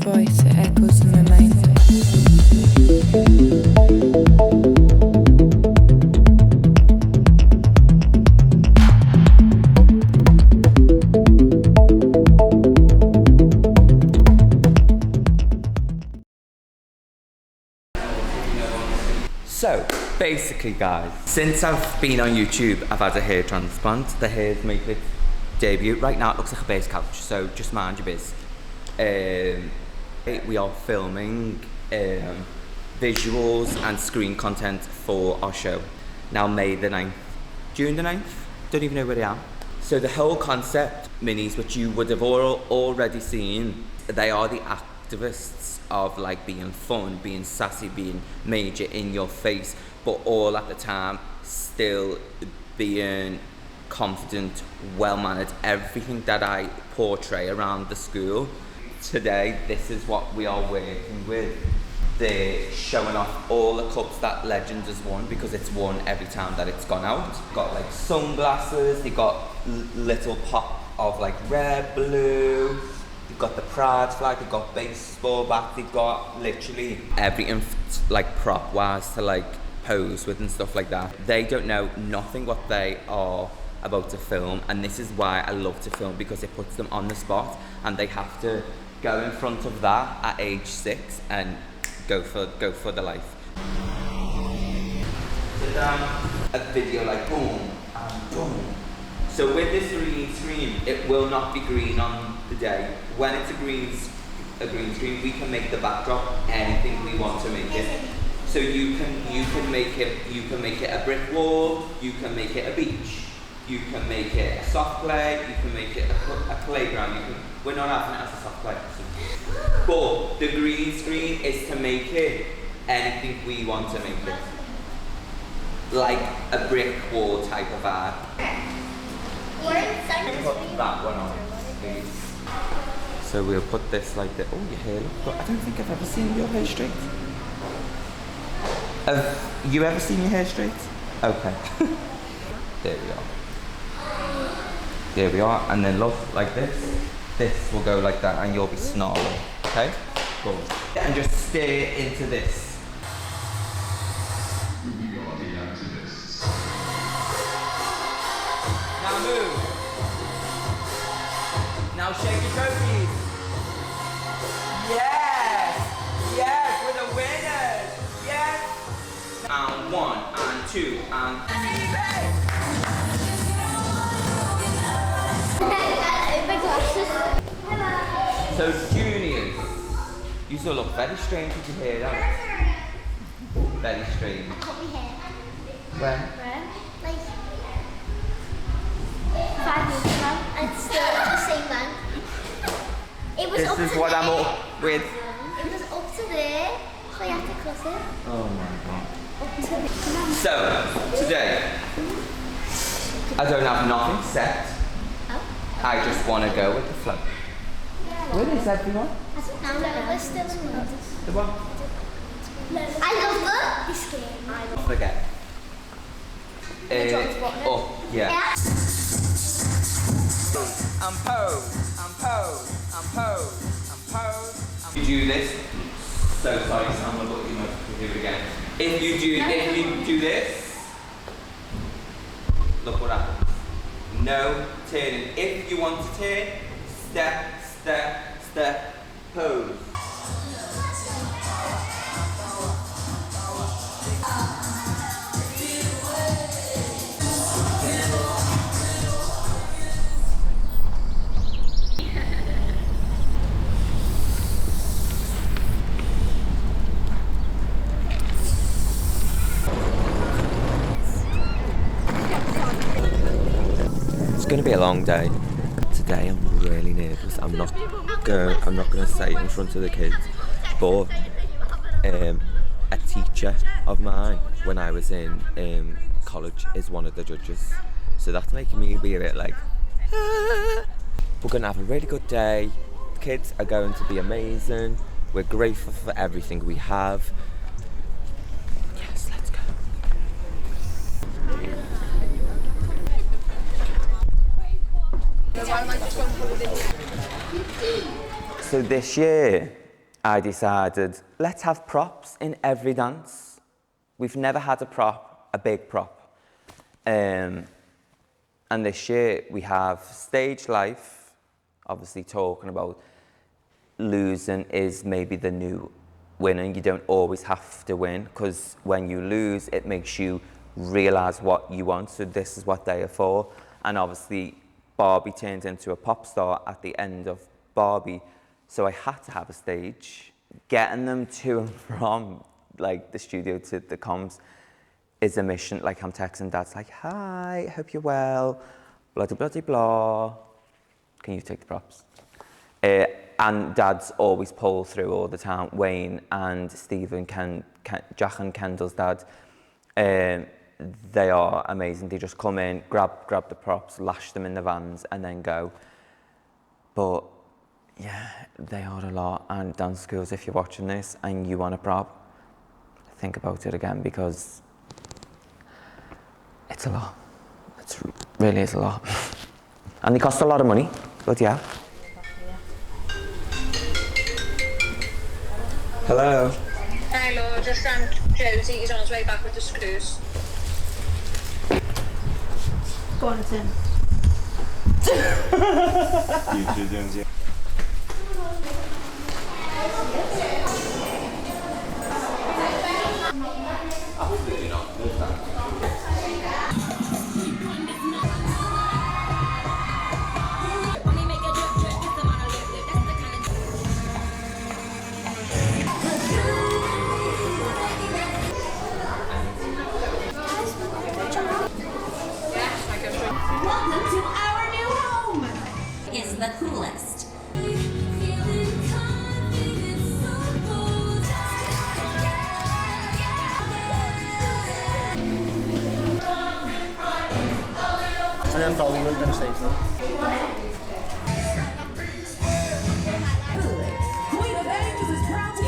voice, it echoes in my mind. So, basically guys, since I've been on YouTube, I've had a hair transplant. The hair's made its debut. Right now it looks like a base couch, so just mind your biz. We are filming visuals and screen content for our show. Now May the 9th, June the 9th, don't even know where they are. So the whole concept, minis, which you would have already seen, they are the activists of like being fun, being sassy, being major in your face, but all at the time still being confident, well-mannered, everything that I portray around the school. Today, this is what we are working with. They're showing off all the cups that Legends has won, because it's won every time that it's gone out. Got like sunglasses, they got little pop of like red, blue, they've got the Pride flag, they've got baseball bat, they've got literally everything like prop wise to like pose with and stuff like that. They don't know nothing what they are about to film, and this is why I love to film, because it puts them on the spot and they have to go in front of that at age 6 and go for the life. So a video like boom and boom. So with this green screen, it will not be green on the day. When it's a green screen, we can make the backdrop anything we want to make it. So you can make it a brick wall, you can make it a beach, you can make it a soft play, you can make it a playground. We're not having it as a soft play. But the green screen is to make it anything we want to make it. Like a brick wall type of vibe. Put that one on, please. So we'll put this like that. Oh, your hair looks good. I don't think I've ever seen your hair straight. Have you ever seen your hair straight? Okay. There we are. There we are. And then look like this. This will go like that and you'll be snarling. Okay? Cool. And just stare into this. We are the activists. Now move. Now shake your trophies. Yes! Yes, we're the winners! Yes! And 1, and 2, and 3. So juniors, you still look very strange with your hair down. Very strange. I cut my hair. When? Like 5 years ago, and it's still the same man. It was up This is to what there. I'm up with. It was up to there, so I had to cut it. Oh my god. Up to there. So, today, I don't have nothing set. Oh? I just want to go with the flow. Where is everyone? No, we're still in Lotus. The one? I love them. They scare me. Forget. Oh, yeah. I'm pose, I'm pose, I'm pose, I'm pose. You do this. So sorry, Sam, but you must do it again. If you do this, look what happens. No turning. If you want to turn, step, step, step, pose. It's going to be a long day. Today I'm really nervous. I'm not gonna say it in front of the kids, but a teacher of mine when I was in college is one of the judges, so that's making me be a bit like We're gonna have a really good day. The kids are going to be amazing. We're grateful for everything we have. Yes, let's go. So this year, I decided, let's have props in every dance. We've never had a big prop. And this year we have stage life, obviously talking about losing is maybe the new winning. You don't always have to win, because when you lose, it makes you realise what you want. So this is what they are for. And obviously Barbie turned into a pop star at the end of Barbie. So I had to have a stage. Getting them to and from like the studio to the comms is a mission. Like I'm texting Dad's like, hi, hope you're well, blah, blah, blah, blah. Can you take the props? And Dad's always pull through all the time. Wayne and Stephen, Jack and Kendall's dad, they are amazing. They just come in, grab the props, lash them in the vans and then go. But yeah, they are a lot. And dance schools, if you're watching this and you want a prop, think about it again, because it's a lot. It really is a lot. And they cost a lot of money, but yeah. Hello. Hello, just Josie. He's on his way back with the screws. Go on, Tim. You two doing it? Absolutely not. Welcome to our new home! It's the coolest. And then Bollywood going to say so. Queen of Angels is proud to...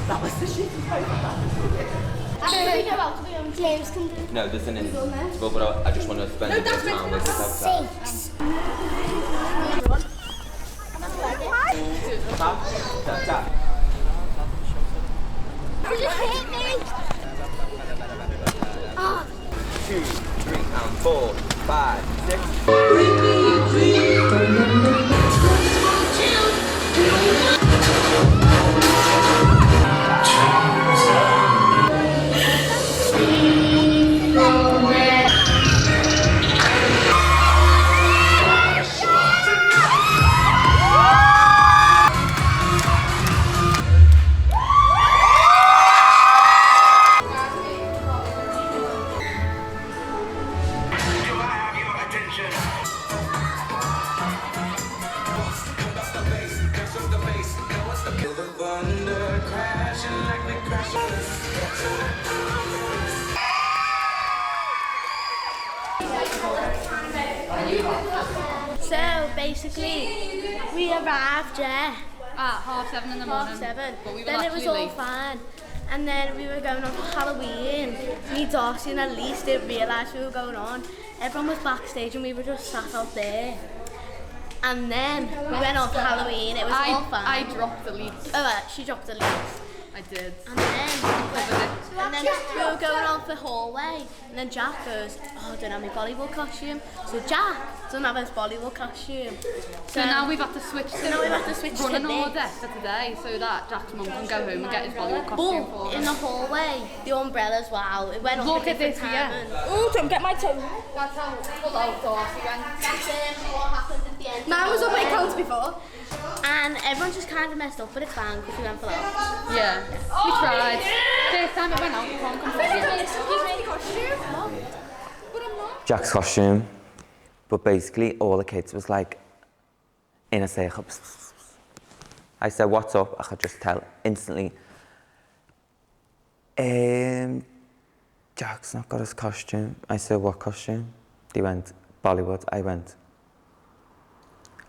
That was the shit. James can do. No, there's an invisible, but I just want to spend a bit of time with this outside. Tap, tap. You just hit me. 2, 3, and 4, 5, So basically, we arrived at 7:30 in the morning. 7:30. But we were Then it was actually all late. fine. And then we were going on for Halloween. Me, Darcy and Elise didn't realise we were going on. Everyone was backstage and we were just sat out there. And then we went on for Halloween. It was all fine. I dropped the lead. Oh, she dropped the leaves. I did. And then Covered it. we were going on for hallway, and then Jack goes, "Oh, I don't have my Bollywood costume." So Jack doesn't have his Bollywood costume. So now we've had to switch to running this. order for today, so that Jack's mum can go home and get his Bollywood costume for But in him. the hallway, the umbrellas, wow, it went on Look for at this different here. timing. Oh, don't get my toe. That's how full out Darcy went. That's what happened at the end. Mine was on my coat before. And everyone just kind of messed up, but it's fine because we went for that. Yeah, we tried. First time it went out, we can't complain. Jack's costume. But basically, all the kids was like, in a circle. I said, what's up? I could just tell instantly. Jack's not got his costume. I said, what costume? They went, Bollywood.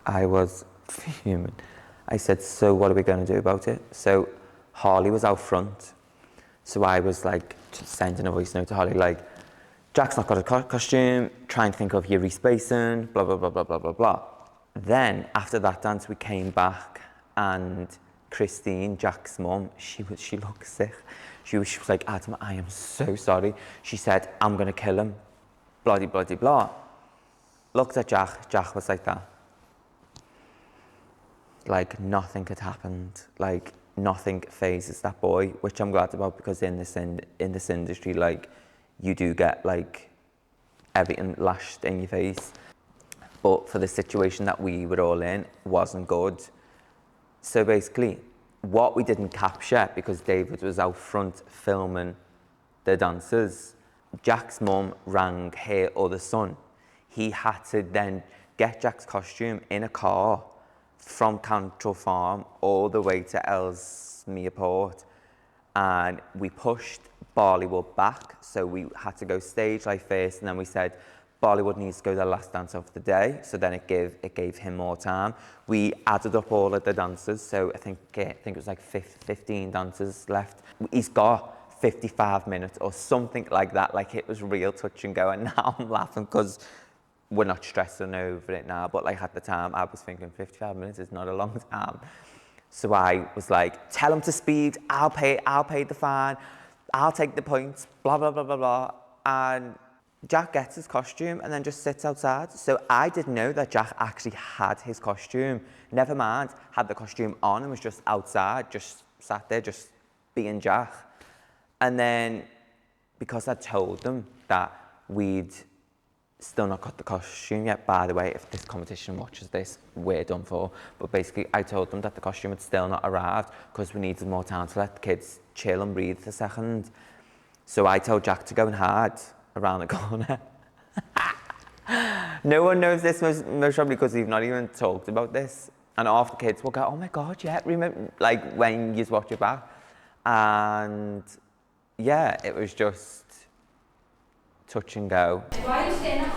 I was fuming. I said, so what are we going to do about it? So Harley was out front. So I was like, just sending a voice note to Harley, like, Jack's not got a costume, trying to think of your respacing, blah, blah, blah, blah, blah, blah, blah. Then after that dance, we came back and Christine, Jack's mum, she looked sick. She was like, Adam, I am so sorry. She said, I'm going to kill him, bloody, bloody, blah. Looked at Jack was like that. Like nothing had happened, like nothing phases that boy, which I'm glad about, because in this industry, like you do get like everything lashed in your face. But for the situation that we were all in, wasn't good. So basically, what we didn't capture, because David was out front filming the dancers, Jack's mum rang her other son. He had to then get Jack's costume in a car from Cantrell Farm all the way to Ellesmere Port, and we pushed Bollywood back, so we had to go stage light first, and then we said Bollywood needs to go the last dance of the day, so then it gave him more time. We added up all of the dancers, so I think it was like 15 dancers left. He's got 55 minutes or something like that, like it was real touch and go, and now I'm laughing because we're not stressing over it now, but like at the time I was thinking 55 minutes is not a long time. So I was like, tell him to speed, I'll pay the fine, I'll take the points, blah, blah, blah, blah, blah. And Jack gets his costume and then just sits outside. So I didn't know that Jack actually had his costume. Never mind, had the costume on and was just outside, just sat there, just being Jack. And then, because I told them that we'd still not got the costume yet, by the way, if this competition watches this, we're done for. But basically, I told them that the costume had still not arrived because we needed more time to let the kids chill and breathe a second. So I told Jack to go and hide around the corner. No one knows this, most probably because we've not even talked about this. And half the kids will go, oh my God, yeah, remember, like when you watch it back. And yeah, it was just touch and go. Why are you staying up?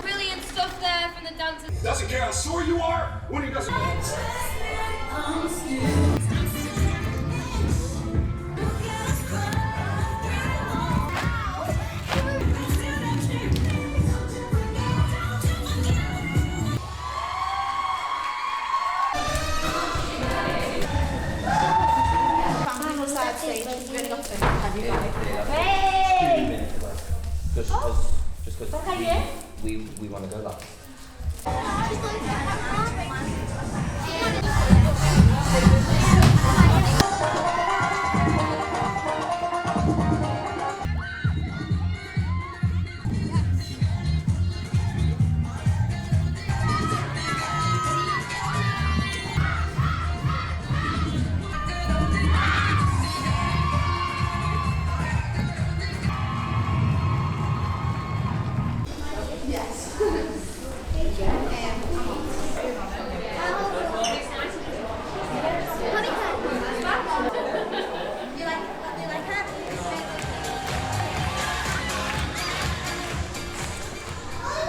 Brilliant stuff there from the dancers. Doesn't care how sore you are when he doesn't. Just because we want to go last.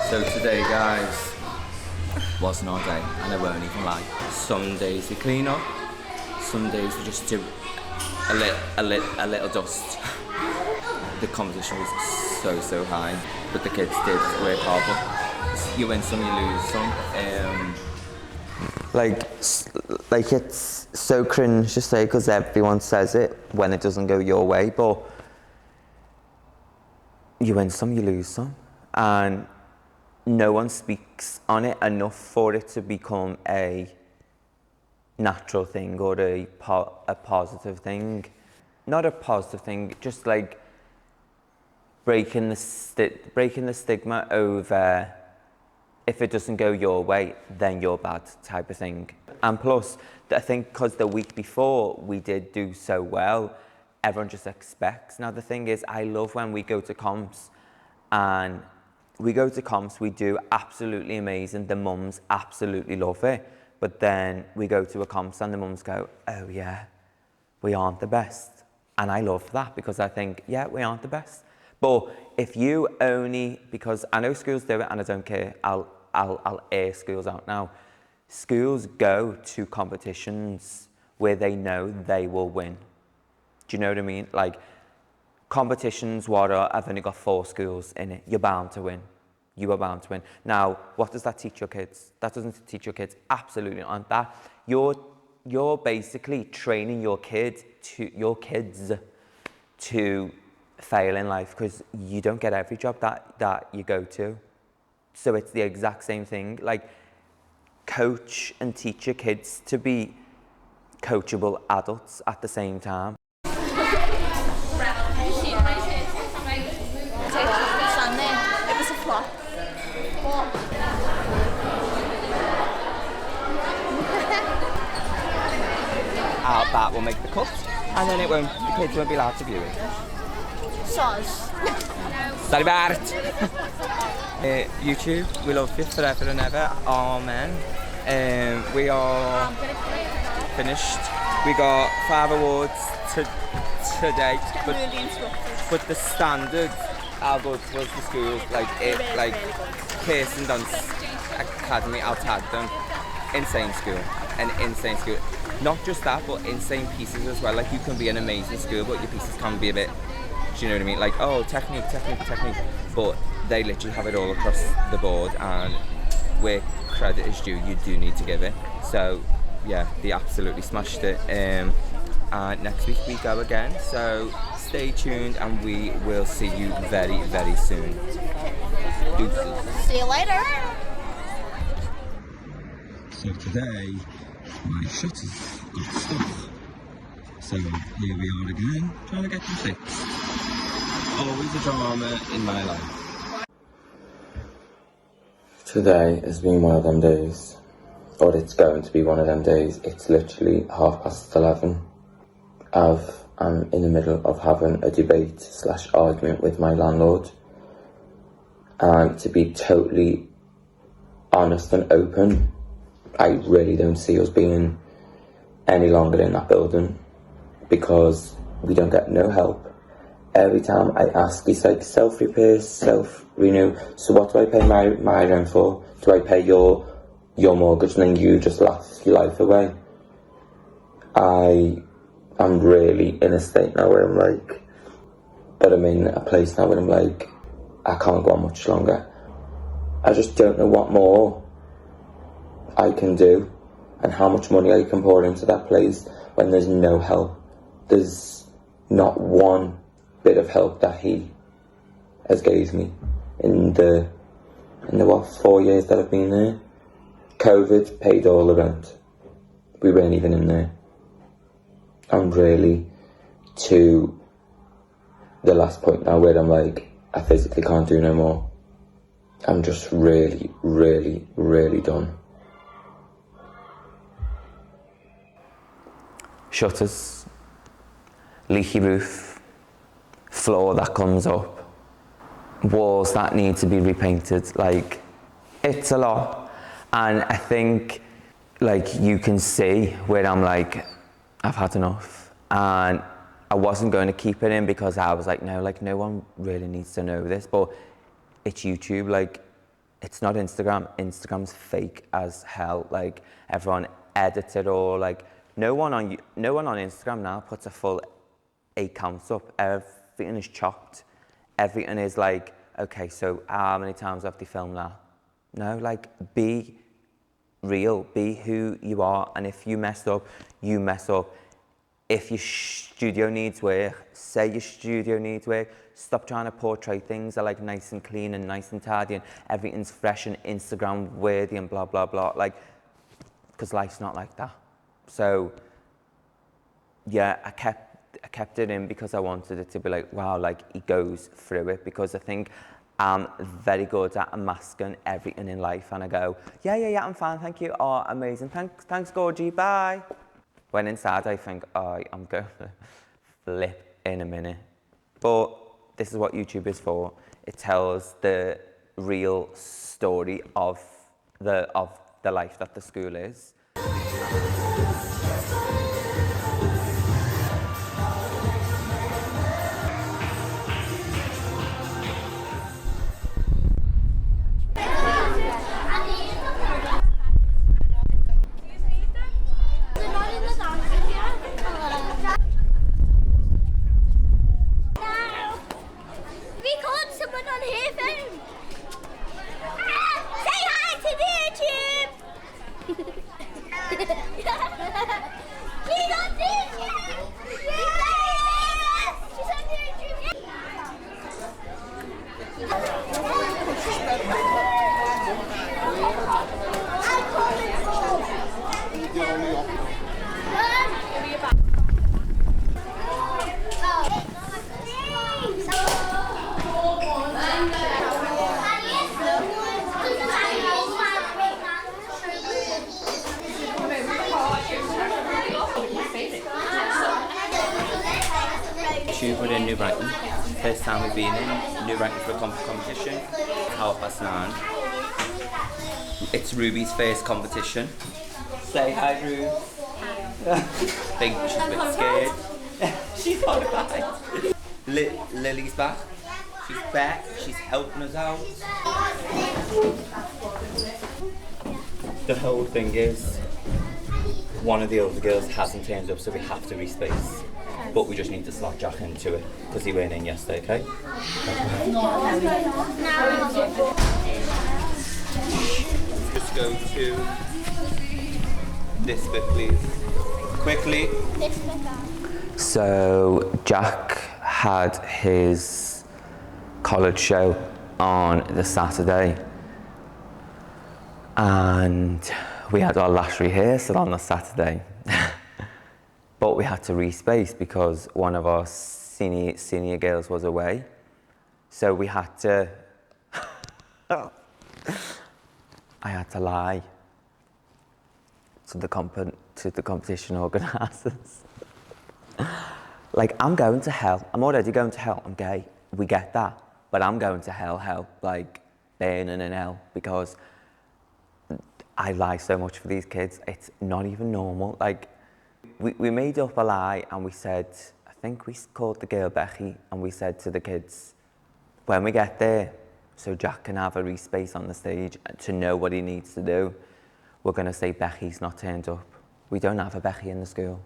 So today, guys, wasn't our day, and I won't even lie. Some days we clean up, some days we just do a little dust. The competition was so high, but the kids did work hard. But you win some, you lose some. Like it's so cringe to say because everyone says it when it doesn't go your way, but you win some, you lose some, and no one speaks on it enough for it to become a natural thing or a positive thing. Not a positive thing, just like breaking the stigma over if it doesn't go your way, then you're bad type of thing. And plus, I think because the week before we did do so well, everyone just expects. Now the thing is, I love when we go to comps and we do absolutely amazing. The mums absolutely love it. But then we go to a comps and the mums go, oh yeah, we aren't the best. And I love that because I think, yeah, we aren't the best. But if you only, because I know schools do it and I don't care, I'll air schools out now. Schools go to competitions where they know they will win. Do you know what I mean? Like competitions where I've only got 4 schools in it, you're bound to win. You are bound to win. Now, what does that teach your kids? That doesn't teach your kids absolutely not. That you're basically training your kids to fail in life, because you don't get every job that you go to. So it's the exact same thing. Like, coach and teach your kids to be coachable adults at the same time. It was a flop. That will make the cut, and then the kids won't be allowed to view it. Soz. Sorry about YouTube, we love you forever and ever. Amen. We are finished. We got 5 awards today, but the standard, how good was the schools? Like Kirsten Dance Academy, I'll tag them. Insane school, an insane school. Not just that, but insane pieces as well. Like, you can be an amazing school, but your pieces can be a bit, do you know what I mean? Like, oh, technique. But they literally have it all across the board, and where credit is due, you do need to give it. So, yeah, they absolutely smashed it. And next week we go again. So, stay tuned, and we will see you very, very soon. Deuces. See you later. So today, my shutters got stuck. So here we are again, trying to get them fixed. Always a drama in my life. Today has been one of them days, or it's going to be one of them days. It's literally 11:30. I'm in the middle of having a debate / argument with my landlord. And to be totally honest and open, I really don't see us being any longer in that building, because we don't get no help. Every time I ask, it's like self-repair, self-renew. So what do I pay my rent for? Do I pay your mortgage and then you just laugh your life away? I'm really in a state now where I'm like, but I'm in a place now where I'm like, I can't go on much longer. I just don't know what more I can do and how much money I can pour into that place when there's no help. There's not one bit of help that he has gave me in the 4 years that I've been there. COVID paid all the rent. We weren't even in there. I'm really to the last point now where I'm like, I physically can't do no more. I'm just really, really, really done. Shutters, leaky roof, floor that comes up, walls that need to be repainted. Like, it's a lot. And I think, like, you can see where I'm like, I've had enough. And I wasn't going to keep it in because I was like, no one really needs to know this. But it's YouTube, like, it's not Instagram. Instagram's fake as hell. Like, everyone edits it all. Like, no one on Instagram now puts a full 8 counts up. Everything is chopped. Everything is like, okay, so how many times have they filmed that? No, like, be real, be who you are, and if you mess up, you mess up. If your studio needs work, say your studio needs work. Stop trying to portray things that are like nice and clean and nice and tidy and everything's fresh and Instagram worthy and blah, blah, blah. Like, because life's not like that. So, yeah, I kept it in because I wanted it to be like, wow, like, he goes through it, because I think I'm very good at masking everything in life, and I go, yeah, I'm fine, thank you, oh, amazing, thanks, Gorgie, bye. When inside I think, oh, I'm going to flip in a minute. But this is what YouTube is for. It tells the real story of the life that the school is. someone on her phone. Say hi to the YouTube. She's on YouTube. She's very famous. She's on YouTube. We're in New Brighton. First time we've been in New Brighton for a competition. 9:30. It's Ruby's first competition. Say hi, Ruby. Think she's a bit scared. She's horrified. Lily's back. She's back. She's helping us out. The whole thing is, one of the older girls hasn't turned up, so we have to respace. But we just need to slot Jack into it because he went in yesterday, okay? Just go to this bit, please. Quickly. So Jack had his college show on the Saturday, and we had our last rehearsal on the Saturday. But we had to respace because one of our senior girls was away. So we had to, I had to lie to the competition organisers. Like, I'm going to hell. I'm already going to hell. I'm gay. We get that. But I'm going to hell, like burning in hell, because I lie so much for these kids. It's not even normal. Like, we made up a lie and we said, I think we called the girl Becky, and we said to the kids, when we get there, so Jack can have a respace on the stage to know what he needs to do, we're going to say Becky's not turned up. We don't have a Becky in the school,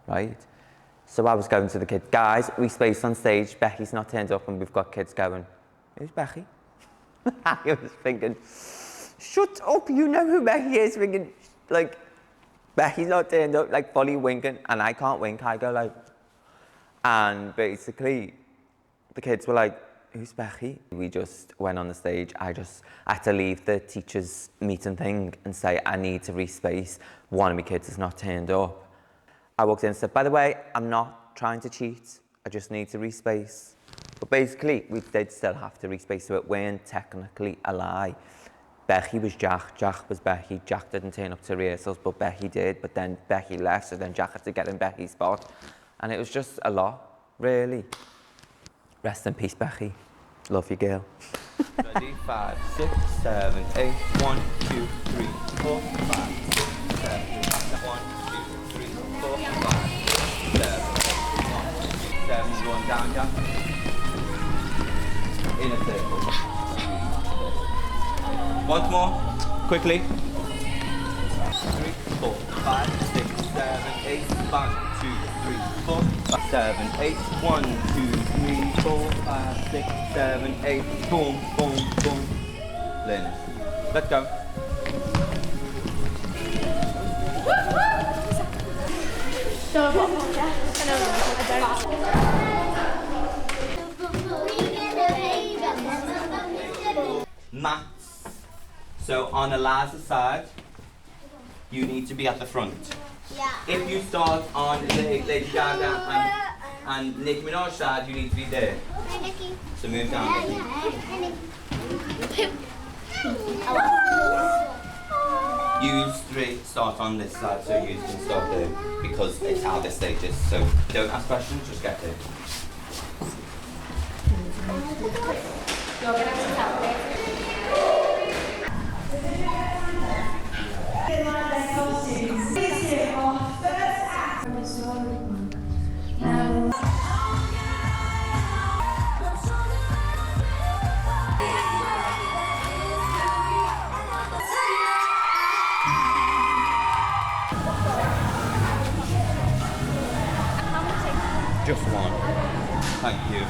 right? So I was going to the kids, guys, respace on stage, Becky's not turned up, and we've got kids going, who's Becky? I was thinking, shut up, you know who Becky is, thinking, like, Becky's not turned up, like fully winking, and I can't wink, I go like, and basically the kids were like, who's Becky? We just went on the stage. I had to leave the teachers' meeting thing and say, I need to respace. One of my kids has not turned up. I walked in and said, by the way, I'm not trying to cheat. I just need to respace. But basically, we did still have to respace, so it weren't technically a lie. Becky was Jack, Jack was Becky. Jack didn't turn up to rehearsals, but Becky did. But then Becky left, so then Jack had to get in Becky's spot. And it was just a lot, really. Rest in peace, Becky. Love you, girl. Ready? 5, 6, 7, 8. 1, 2, 3, 4, 5, 6, 7. 1, 2, 3, 4, 5, 7. 1, 2, 7. Going down, Jack. In a circle. Once more, quickly. 3, 4, 5, 6, 7, 8. 1, 2, 3, 4, 5, 7, 8. 1, 2, 3, 4, 5, 6, 7, 8. Boom, boom, boom. Lynn, let's go. Maths. So on Eliza's side, you need to be at the front. Yeah. If you start on Lady Gaga and Nicki Minaj's side, you need to be there. Hi, Nikki. So move down, Nicki. You three start on this side, so you can start there, because it's how this stage is. So don't ask questions, just get there. Just one. Thank you.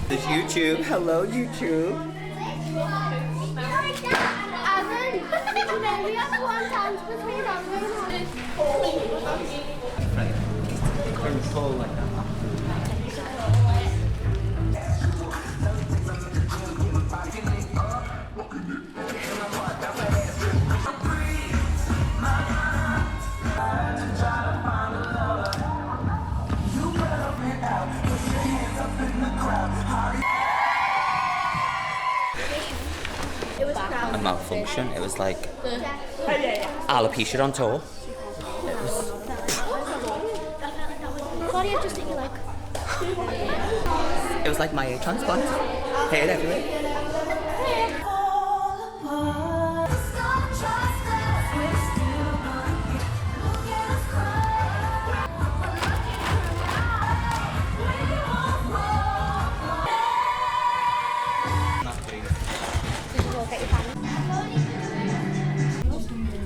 There's YouTube. Hello, YouTube. Control like that. A malfunction. It was like alopecia on tour. It was like my hair transplant. Hair everywhere.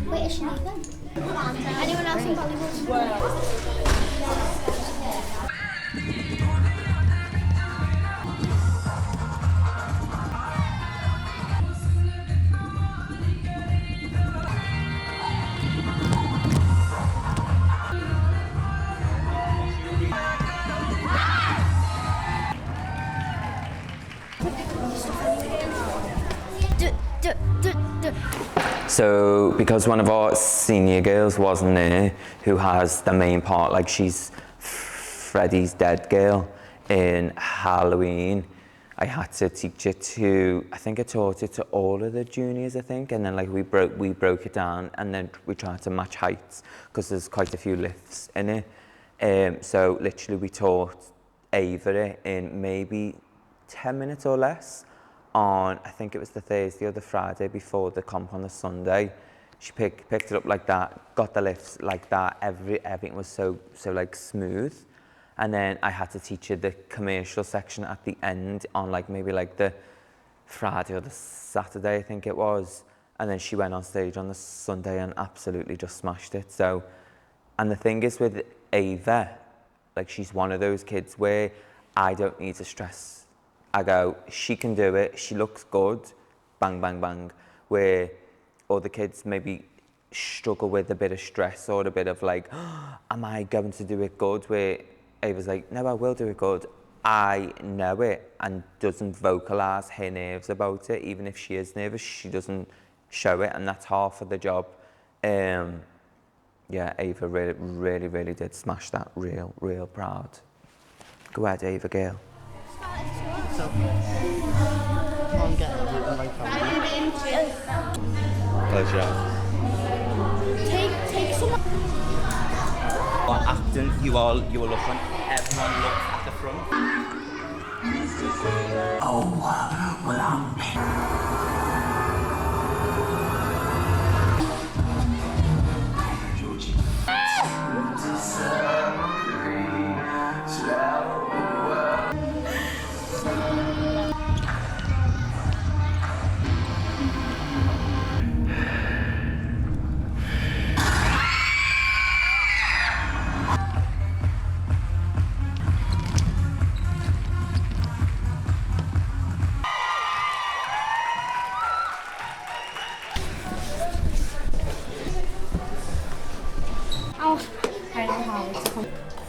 Wait, is she leaving? Anyone else in Bollywood? So, because one of our senior girls wasn't there, who has the main part, like she's Freddie's dead girl in Halloween, I had to teach it to, I think I taught it to all of the juniors, I think, and then like we broke it down, and then we tried to match heights, because there's quite a few lifts in it. So literally we taught Ava it in maybe 10 minutes or less. On, I think it was the Thursday or the Friday before the comp on the Sunday. She picked it up like that, got the lifts like that, everything was so like smooth. And then I had to teach her the commercial section at the end on like maybe like the Friday or the Saturday, I think it was. And then she went on stage on the Sunday and absolutely just smashed it. So, and the thing is with Ava, like she's one of those kids where I don't need to stress. I go, she can do it, she looks good, bang, bang, bang. Where other kids maybe struggle with a bit of stress or a bit of like, oh, am I going to do it good? Where Ava's like, no, I will do it good. I know it and doesn't vocalise her nerves about it. Even if she is nervous, she doesn't show it, and that's half of the job. Yeah, Ava really did smash that, real proud. Go ahead, Ava girl. Close your eyes. Take some. On acting, you are looking, everyone looks at the front. Oh, well, I'm...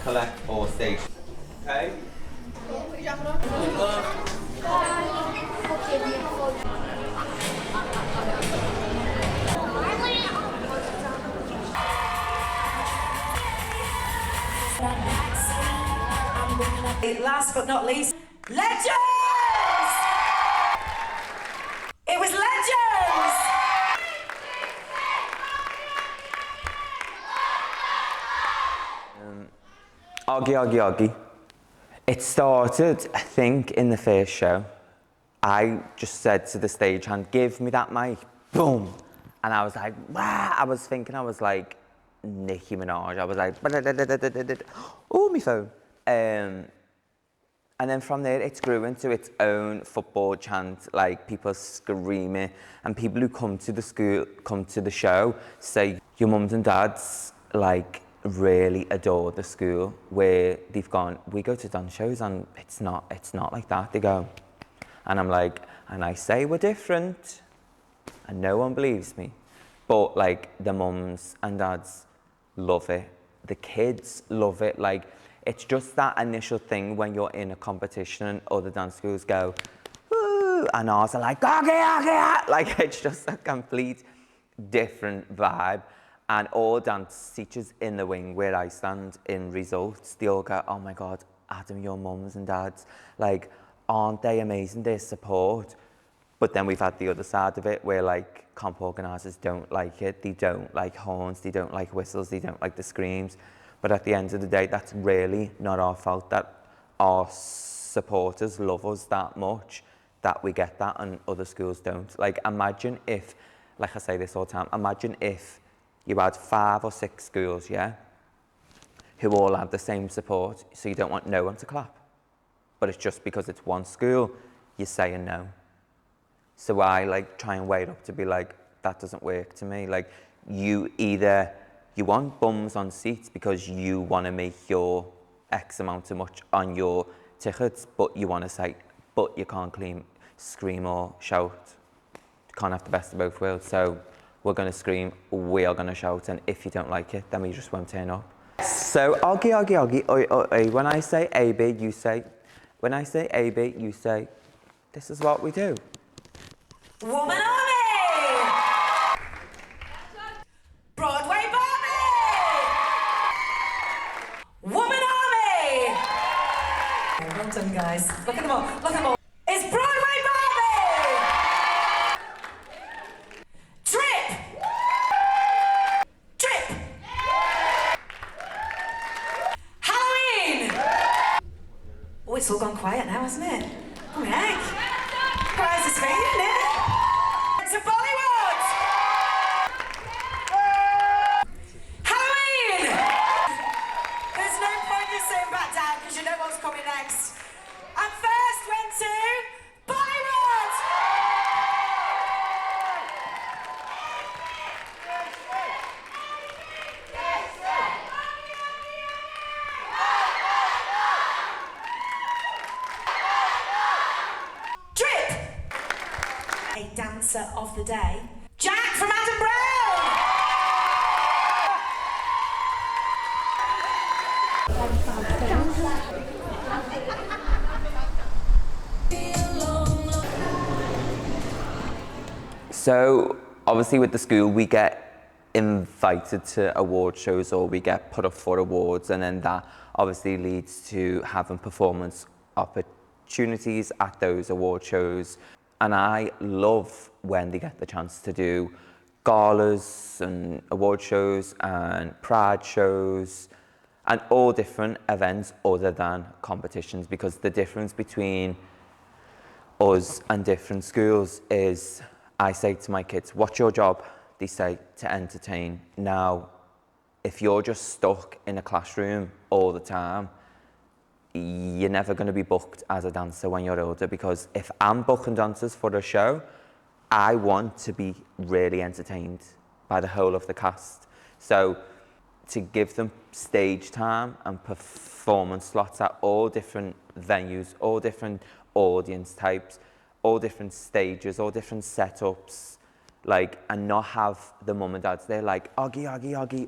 Collect or stage. Okay? Put your jacket on. Last but not least, Legends! It was Legends! Oggy. It started, I think, in the first show. I just said to the stagehand, give me that mic, boom. And I was like, wow. I was thinking I was like Nicki Minaj. I was like, oh, my phone. And then from there, it grew into its own football chant, like people screaming, and people who come to the school, come to the show, say your mums and dads like really adore the school, where they've gone, we go to dance shows and it's not like that. They go, and I'm like, and I say we're different, and no one believes me, but like the mums and dads love it, the kids love it. Like, it's just that initial thing when you're in a competition and other dance schools go, woo, and ours are like, okay. Like, it's just a complete different vibe. And all dance teachers in the wing where I stand in results, they all go, oh my God, Adam, your mums and dads, like, aren't they amazing, their support? But then we've had the other side of it where like comp organisers don't like it, they don't like horns, they don't like whistles, they don't like the screams. But at the end of the day, that's really not our fault that our supporters love us that much that we get that and other schools don't. Like, imagine if, like I say this all the time, imagine if you had 5 or 6 schools, yeah, who all have the same support, so you don't want no one to clap. But it's just because it's one school, you're saying no. So I like try and weigh it up to be like, that doesn't work to me. Like, you want bums on seats because you want to make your X amount of much on your tickets, but you want to say, but you can't scream or shout. You can't have the best of both worlds. So we're going to scream, we are going to shout, and if you don't like it, then we just won't turn up. So oggy, oi, oi, oi. When I say AB, you say, when I say AB, you say, this is what we do. Woman Army! Broadway Barbie! Woman Army! Well done, guys. Look at them all. Look at them all. It's Broadway Barbie! Trip! Trip! Halloween! Oh, it's all gone quiet now, hasn't it? Oh, heck. Quiet as rain, isn't it? To Bollywood! Halloween! There's no point in sitting back down because you know what's coming next. And first went to Bollywood! Drip! A dancer of the day, Jack from Adam Brown! So obviously with the school, we get invited to award shows or we get put up for awards, and then that obviously leads to having performance opportunities at those award shows. And I love when they get the chance to do galas and award shows and pride shows and all different events other than competitions, because the difference between us and different schools is I say to my kids, what's your job? They say, to entertain. Now, if you're just stuck in a classroom all the time, you're never going to be booked as a dancer when you're older, because if I'm booking dancers for a show, I want to be really entertained by the whole of the cast. So to give them stage time and performance slots at all different venues, all different audience types, all different stages, all different setups, like, and not have the mum and dads, they're like, oggy,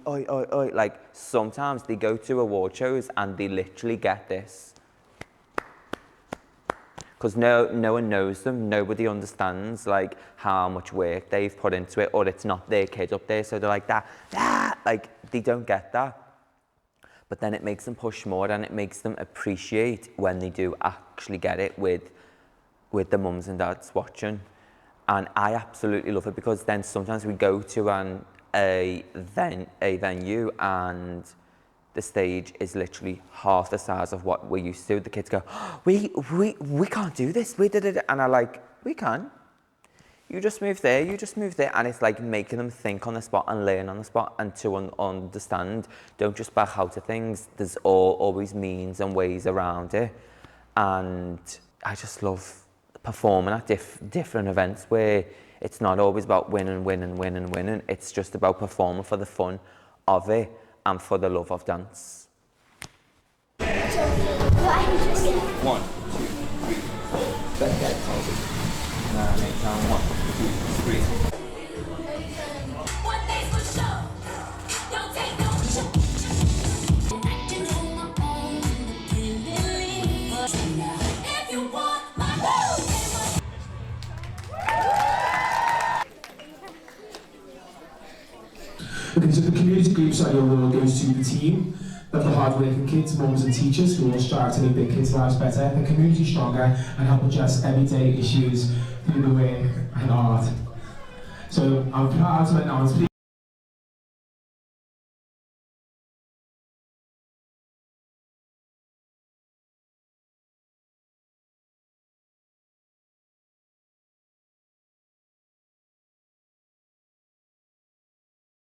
oi, oi, oi. Like, sometimes they go to award shows and they literally get this. Because no one knows them, nobody understands, like, how much work they've put into it, or it's not their kid up there, so they're like, that, like, they don't get that. but then it makes them push more and it makes them appreciate when they do actually get it with the mums and dads watching. And I absolutely love it, because then sometimes we go to a venue and the stage is literally half the size of what we're used to. The kids go, we can't do this, we did it. And I'm like, we can. You just move there, and it's like making them think on the spot and learn on the spot and to understand. Don't just back out of things. There's always means and ways around it. And I just love performing at different events where it's not always about winning. It's just about performing for the fun of it and for the love of dance. 1, 2, 3, 4. Back that pose. 9, 8, 9, 1, 2, 3. Because if the community group side of your world goes to the team of the hard-working kids, mums and teachers who all strive to make their kids' lives better, the community stronger and help address everyday issues through the way and art. So I'm proud to announce